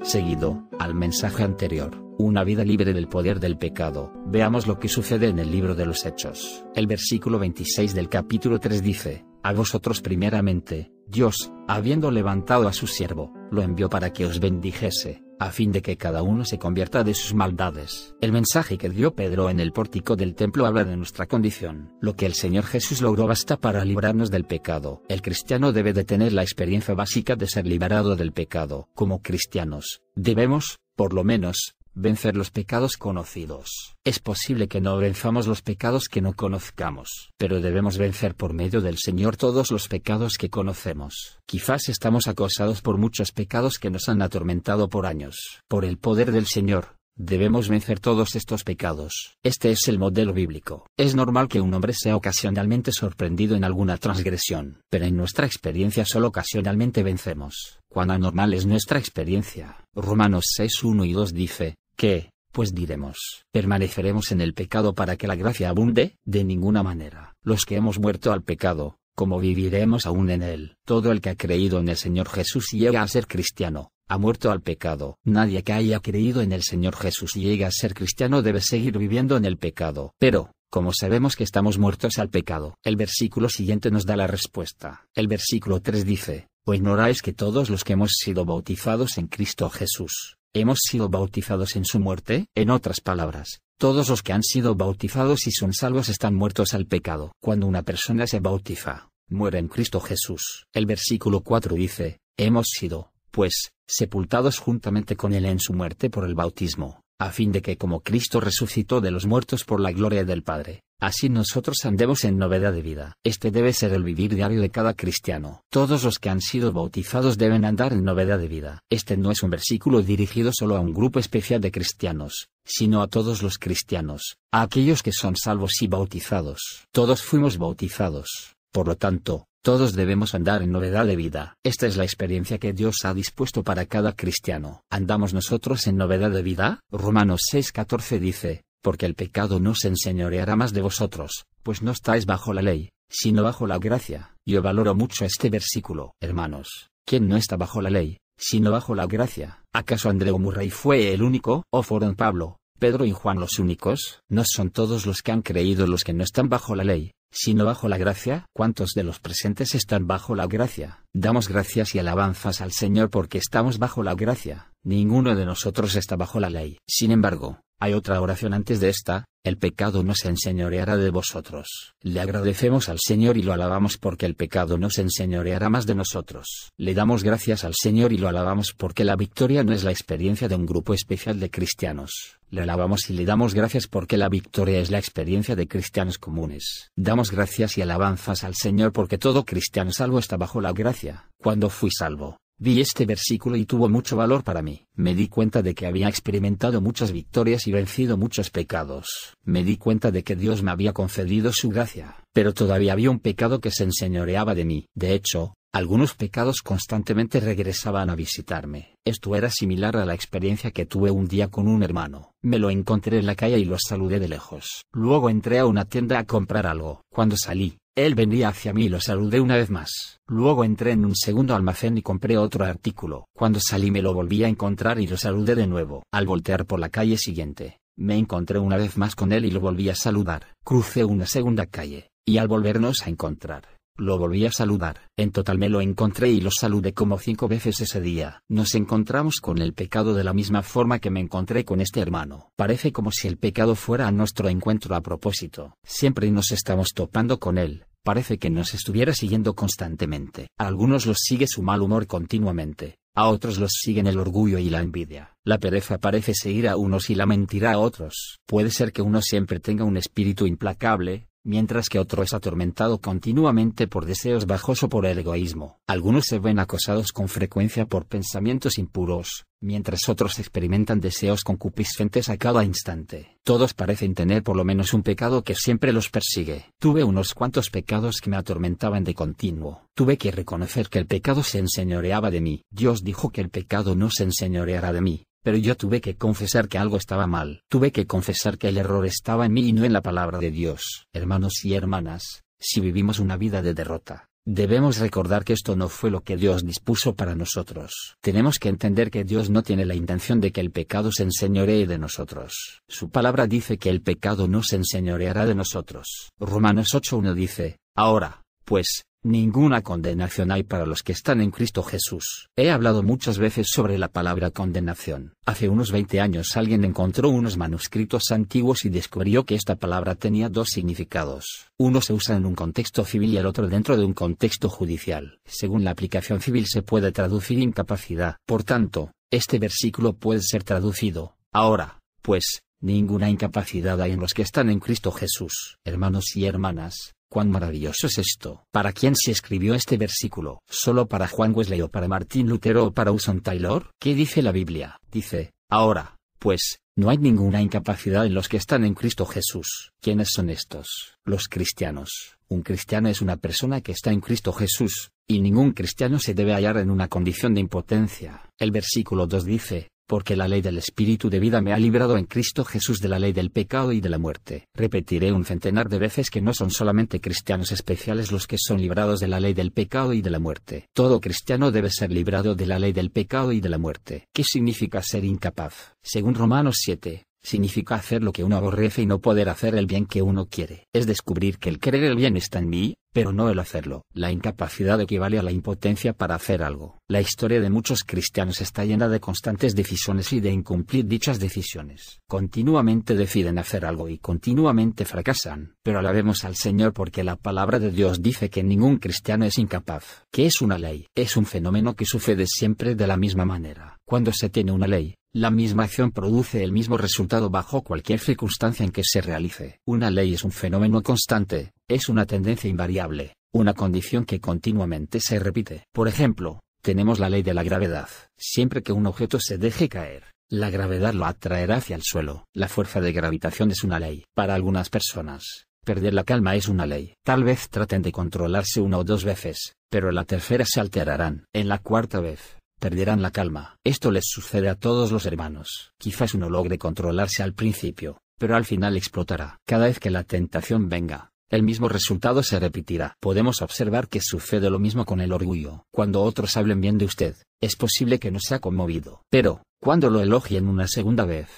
Seguido al mensaje anterior, una vida libre del poder del pecado, veamos lo que sucede en el libro de los Hechos. El versículo 26 del capítulo 3 dice: a vosotros primeramente, Dios, habiendo levantado a su siervo, lo envió para que os bendijese, a fin de que cada uno se convierta de sus maldades. El mensaje que dio Pedro en el pórtico del templo habla de nuestra condición. Lo que el Señor Jesús logró basta para librarnos del pecado. El cristiano debe de tener la experiencia básica de ser liberado del pecado. Como cristianos, debemos, por lo menos, vencer los pecados conocidos. Es posible que no venzamos los pecados que no conozcamos, pero debemos vencer por medio del Señor todos los pecados que conocemos. Quizás estamos acosados por muchos pecados que nos han atormentado por años. Por el poder del Señor, debemos vencer todos estos pecados. Este es el modelo bíblico. Es normal que un hombre sea ocasionalmente sorprendido en alguna transgresión, pero en nuestra experiencia solo ocasionalmente vencemos. Cuán anormal es nuestra experiencia. Romanos 6:1 y 2 dice: ¿qué, pues diremos? ¿Permaneceremos en el pecado para que la gracia abunde? De ninguna manera. Los que hemos muerto al pecado, ¿cómo viviremos aún en él? Todo el que ha creído en el Señor Jesús y llega a ser cristiano, ha muerto al pecado. Nadie que haya creído en el Señor Jesús y llegue a ser cristiano debe seguir viviendo en el pecado. Pero, ¿cómo sabemos que estamos muertos al pecado? El versículo siguiente nos da la respuesta. El versículo 3 dice: ¿o ignoráis que todos los que hemos sido bautizados en Cristo Jesús, hemos sido bautizados en su muerte? En otras palabras, todos los que han sido bautizados y son salvos están muertos al pecado. Cuando una persona se bautiza, muere en Cristo Jesús. El versículo 4 dice: hemos sido, pues, sepultados juntamente con él en su muerte por el bautismo, a fin de que como Cristo resucitó de los muertos por la gloria del Padre, así nosotros andemos en novedad de vida. Este debe ser el vivir diario de cada cristiano. Todos los que han sido bautizados deben andar en novedad de vida. Este no es un versículo dirigido solo a un grupo especial de cristianos, sino a todos los cristianos, a aquellos que son salvos y bautizados. Todos fuimos bautizados. Por lo tanto, todos debemos andar en novedad de vida. Esta es la experiencia que Dios ha dispuesto para cada cristiano. ¿Andamos nosotros en novedad de vida? Romanos 6:14 dice: porque el pecado no se enseñoreará más de vosotros, pues no estáis bajo la ley, sino bajo la gracia. Yo valoro mucho este versículo. Hermanos, ¿quién no está bajo la ley, sino bajo la gracia? ¿Acaso Andrew Murray fue el único, o fueron Pablo, Pedro y Juan los únicos? ¿No son todos los que han creído los que no están bajo la ley, sino bajo la gracia? ¿Cuántos de los presentes están bajo la gracia? Damos gracias y alabanzas al Señor porque estamos bajo la gracia. Ninguno de nosotros está bajo la ley. Sin embargo, hay otra oración antes de esta: el pecado no se enseñoreará de vosotros. Le agradecemos al Señor y lo alabamos porque el pecado no se enseñoreará más de nosotros. Le damos gracias al Señor y lo alabamos porque la victoria no es la experiencia de un grupo especial de cristianos. Le alabamos y le damos gracias porque la victoria es la experiencia de cristianos comunes. Damos gracias y alabanzas al Señor porque todo cristiano salvo está bajo la gracia. Cuando fui salvo, vi este versículo y tuvo mucho valor para mí. Me di cuenta de que había experimentado muchas victorias y vencido muchos pecados. Me di cuenta de que Dios me había concedido su gracia, pero todavía había un pecado que se enseñoreaba de mí. De hecho, algunos pecados constantemente regresaban a visitarme. Esto era similar a la experiencia que tuve un día con un hermano. Me lo encontré en la calle y lo saludé de lejos. Luego entré a una tienda a comprar algo. Cuando salí, él venía hacia mí y lo saludé una vez más. Luego entré en un segundo almacén y compré otro artículo. Cuando salí me lo volví a encontrar y lo saludé de nuevo. Al voltear por la calle siguiente, me encontré una vez más con él y lo volví a saludar. Crucé una segunda calle, y al volvernos a encontrar, lo volví a saludar. En total me lo encontré y lo saludé como 5 veces ese día. Nos encontramos con el pecado de la misma forma que me encontré con este hermano. Parece como si el pecado fuera a nuestro encuentro a propósito. Siempre nos estamos topando con él. Parece que nos estuviera siguiendo constantemente. A algunos los sigue su mal humor continuamente. A otros los siguen el orgullo y la envidia. La pereza parece seguir a unos y la mentira a otros. Puede ser que uno siempre tenga un espíritu implacable, mientras que otro es atormentado continuamente por deseos bajos o por el egoísmo. Algunos se ven acosados con frecuencia por pensamientos impuros, mientras otros experimentan deseos concupiscentes a cada instante. Todos parecen tener por lo menos un pecado que siempre los persigue. Tuve unos cuantos pecados que me atormentaban de continuo. Tuve que reconocer que el pecado se enseñoreaba de mí. Dios dijo que el pecado no se enseñoreará de mí. Pero yo tuve que confesar que algo estaba mal. Tuve que confesar que el error estaba en mí y no en la palabra de Dios. Hermanos y hermanas, si vivimos una vida de derrota, Debemos recordar que esto no fue lo que Dios dispuso para nosotros. Tenemos que entender que Dios no tiene la intención de que el pecado se enseñoree de nosotros. Su palabra dice que el pecado no se enseñoreará de nosotros. Romanos 8:1 dice, ahora, pues, ninguna condenación hay para los que están en Cristo Jesús. He hablado muchas veces sobre la palabra condenación. Hace unos 20 años alguien encontró unos manuscritos antiguos y descubrió que esta palabra tenía dos significados. Uno se usa en un contexto civil y el otro dentro de un contexto judicial. Según la aplicación civil se puede traducir incapacidad. Por tanto, este versículo puede ser traducido, ahora, pues, ninguna incapacidad hay en los que están en Cristo Jesús. Hermanos y hermanas, cuán maravilloso es esto. ¿Para quién se escribió este versículo? ¿Solo para Juan Wesley o para Martín Lutero o para Hudson Taylor? ¿Qué dice la Biblia? Dice, ahora, pues, no hay ninguna incapacidad en los que están en Cristo Jesús. ¿Quiénes son estos? Los cristianos. Un cristiano es una persona que está en Cristo Jesús, y ningún cristiano se debe hallar en una condición de impotencia. El versículo 2 dice, porque la ley del Espíritu de vida me ha librado en Cristo Jesús de la ley del pecado y de la muerte. Repetiré un centenar de veces que no son solamente cristianos especiales los que son librados de la ley del pecado y de la muerte. Todo cristiano debe ser librado de la ley del pecado y de la muerte. ¿Qué significa ser incapaz? Según Romanos 7, significa hacer lo que uno aborrece y no poder hacer el bien que uno quiere. Es descubrir que el querer el bien está en mí, pero no el hacerlo. La incapacidad equivale a la impotencia para hacer algo. La historia de muchos cristianos está llena de constantes decisiones y de incumplir dichas decisiones. Continuamente deciden hacer algo y continuamente fracasan. Pero alabemos al Señor porque la palabra de Dios dice que ningún cristiano es incapaz. ¿Qué es una ley? Es un fenómeno que sucede siempre de la misma manera. Cuando se tiene una ley, la misma acción produce el mismo resultado bajo cualquier circunstancia en que se realice. Una ley es un fenómeno constante, es una tendencia invariable, una condición que continuamente se repite. Por ejemplo, tenemos la ley de la gravedad. Siempre que un objeto se deje caer, la gravedad lo atraerá hacia el suelo. La fuerza de gravitación es una ley. Para algunas personas, perder la calma es una ley. Tal vez traten de controlarse una o dos veces, pero en la tercera se alterarán. En la cuarta vez, perderán la calma. Esto les sucede a todos los hermanos. Quizás uno logre controlarse al principio, pero al final explotará. Cada vez que la tentación venga, el mismo resultado se repetirá. Podemos observar que sucede lo mismo con el orgullo. Cuando otros hablen bien de usted, es posible que no sea conmovido. Pero, cuando lo elogien una segunda vez,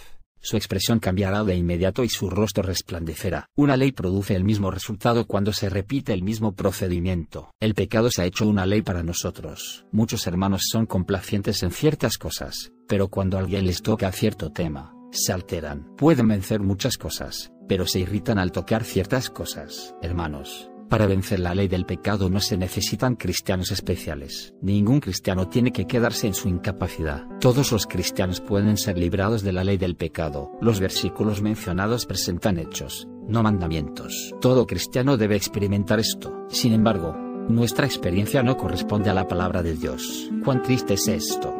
su expresión cambiará de inmediato y su rostro resplandecerá. Una ley produce el mismo resultado cuando se repite el mismo procedimiento. El pecado se ha hecho una ley para nosotros. Muchos hermanos son complacientes en ciertas cosas, pero cuando a alguien les toca cierto tema, se alteran. Pueden vencer muchas cosas, pero se irritan al tocar ciertas cosas. Hermanos, para vencer la ley del pecado no se necesitan cristianos especiales. Ningún cristiano tiene que quedarse en su incapacidad. Todos los cristianos pueden ser librados de la ley del pecado. Los versículos mencionados presentan hechos, no mandamientos. Todo cristiano debe experimentar esto. Sin embargo, nuestra experiencia no corresponde a la palabra de Dios. ¿Cuán triste es esto?